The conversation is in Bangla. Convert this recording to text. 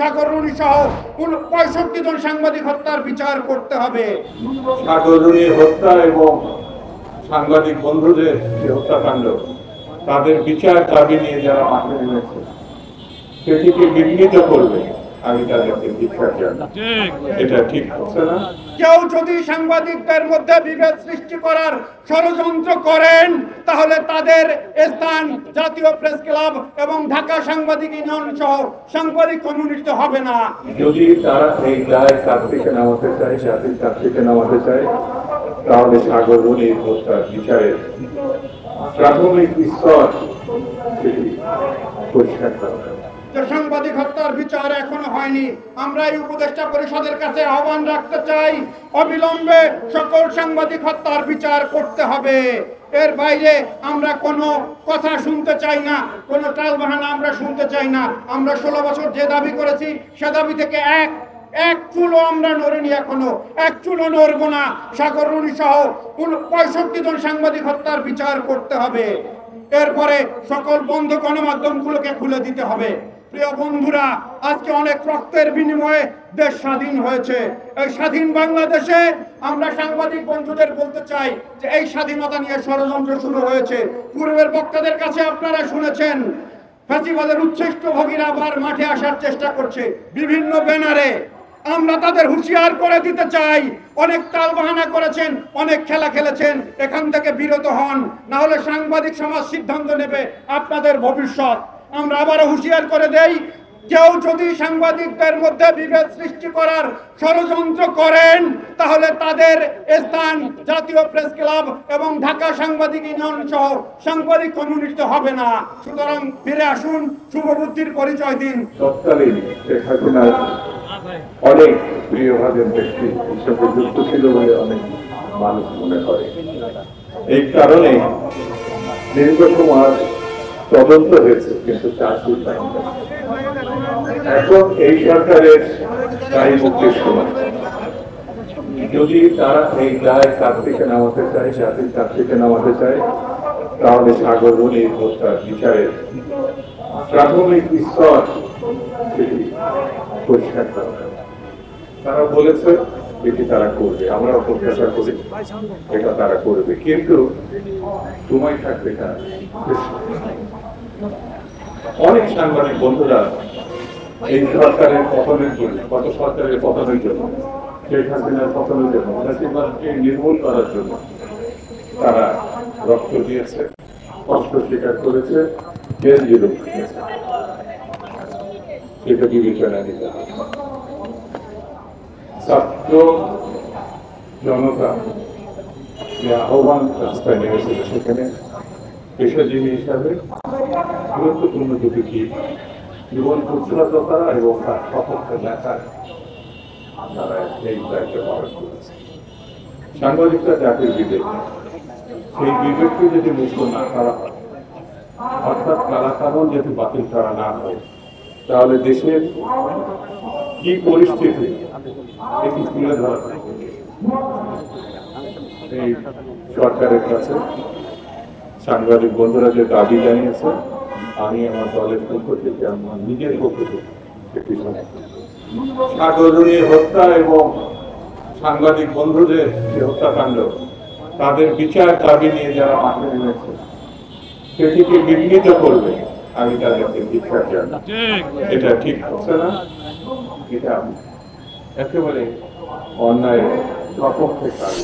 সাগররুনি সহ 65 জন সাংবাদিক হত্যার বিচার করতে হবে। সাগররুনি হত্যা এবং সাংবাদিক বন্ধুদের যে হত্যাকাণ্ড, তাদের বিচার দাবি নিয়ে যারা মাঠে নেমেছে সেটিকে বিঘ্নিত করবে, আমি তাদেরকে ধিক্কার জানাই। এটা ঠিক হচ্ছে না। কেউ যদি সাংবাদিকদের মধ্যে বিভেদ সৃষ্টি করার ষড়যন্ত্র করেন, তাহলে তাদের স্থান জাতীয় প্রেস ক্লাব এবং ঢাকা সাংবাদিক ইউনিয়ন সহ সাংবাদিক কমিউনিটিতে হবে না। যদি তারা এই দায় কাছ থেকে নামাতে চায়, জাতির কাছ থেকে নামাতে চায়, তাহলে সাগররুনি হত্যার বিচারের প্রাথমিক স্তর সেটি পরিষ্কার করা। যে সাংবাদিক হত্যার বিচার এখনো হয়নি, আমরা এই উপদেষ্টা পরিষদের কাছে আহ্বান রাখতে চাই, অবিলম্বে সকল সাংবাদিক হত্যার বিচার করতে হবে। এর বাইরে আমরা কোনো কথা শুনতে চাই না, কোনো টালবাহানা আমরা শুনতে চাই না। আমরা 16 বছর যে দাবি করেছি সে দাবি থেকে এক চুলও আমরা নড়িনি, এখনো এক চুলও নড়বো না। সাগররুনি সহ 65 জন সাংবাদিক হত্যার বিচার করতে হবে। এরপরে সকল বন্ধ গণমাধ্যমগুলোকে খুলে দিতে হবে। প্রিয় বন্ধুরা, আজকে অনেক রক্তের বিনিময়ে দেশ স্বাধীন হয়েছে। এই স্বাধীন বাংলাদেশে আমরা সাংবাদিক বন্ধুদের বলতে চাই যে এই স্বাধীনতা নিয়ে ষড়যন্ত্র শুরু হয়েছে। পূর্বের বক্তাদের কাছে আপনারা শুনেছেন, ফ্যাসিবাদের উচ্ছিষ্ট ভোগীরা আবার মাঠে আসার চেষ্টা করছে বিভিন্ন ব্যানারে। আমরা তাদের হুঁশিয়ার করে দিতে চাই, অনেক টালবাহানা করেছেন, অনেক খেলা খেলেছেন, এখান থেকে বিরত হন, না হলে সাংবাদিক সমাজ সিদ্ধান্ত নেবে আপনাদের ভবিষ্যৎ। আমরা আবারও হুঁশিয়ার করে দেই, কেউ যদি সাংবাদিকদের মধ্যে বিভেদ সৃষ্টি করার ষড়যন্ত্র করেন, তাহলে তাদের স্থান জাতীয় প্রেস ক্লাব এবং ঢাকা সাংবাদিক ইউনিয়ন সহ সাংবাদিক কমিউনিটিতে হবে না। সুতরাং ফিরে আসুন, শুভবুদ্ধির পরিচয় দিন। তৎকালীন শেখ হাসিনার অনেক প্রিয়ভাজন ব্যক্তি হিসেবে যুক্ত ছিল বলে অনেক মানুষ মনে করে। এই কারণে দীর্ঘ সময় তদন্ত হয়েছে, কিন্তু চাকরি পায়নি। এখন এই সরকারের দায়ী মুক্তির সময়, যদি তারা এই দায় কাছ থেকে নামাতে চায়, জাতির কাছ থেকে নামাতে চায়, তাহলে সাগররুনি হত্যার বিচারের প্রাথমিক স্তর সেটি পরিষ্কার করা। তারা বলেছে এটি তারা করবে, আমরা প্রত্যাশা করি এটা তারা করবে, কিন্তু সময় থাকবে না। অনেক সাংবাদিক বন্ধুরা এই সরকারের পতনের জন্য, গত সরকারের পতনের জন্য, শেখ হাসিনার পতনের জন্য, ফ্যাসিবাদকে নির্মূল করার জন্য তারা রক্ত দিয়েছে, কষ্ট স্বীকার করেছে, জেল জুলুম দিয়েছে। সেটা বিবেচনা নিতে হবে। ছাত্র জনতা যে আহ্বান রাস্তায় নেমেছিল, সেখানে পেশাজীবী হিসাবে গুরুত্বপূর্ণ দুটি কি জীবন উৎসর্গ করা এবং তার সপক্ষে লেখার তারা এই দায়িত্ব পালন করেছে। সাংবাদিকরা জাতির বিবেক, সেই বিবেককে যদি মুক্ত না করা হয়, অর্থাৎ কালাকানুন যদি বাতিল করা না হয়, তাহলে দেশের কি পরিস্থিতি এটি তুলে ধরা এই সরকারের কাছে সাংবাদিক বন্ধুরা যে দাবি জানিয়েছে, আমি আমার দলের পক্ষ থেকে, আমার নিজের পক্ষ থেকে একটি সাগররুনি হত্যা এবং সাংবাদিক বন্ধুদের যে হত্যাকাণ্ড, তাদের বিচার দাবি নিয়ে যারা মাঠে নেমেছে সেটিকে বিঘ্নিত করবে, আমি তাদেরকে ধিক্কার জানাই। এটা ঠিক হচ্ছে না। এটা একেবারে অন্যায় সপক্ষে কাজ।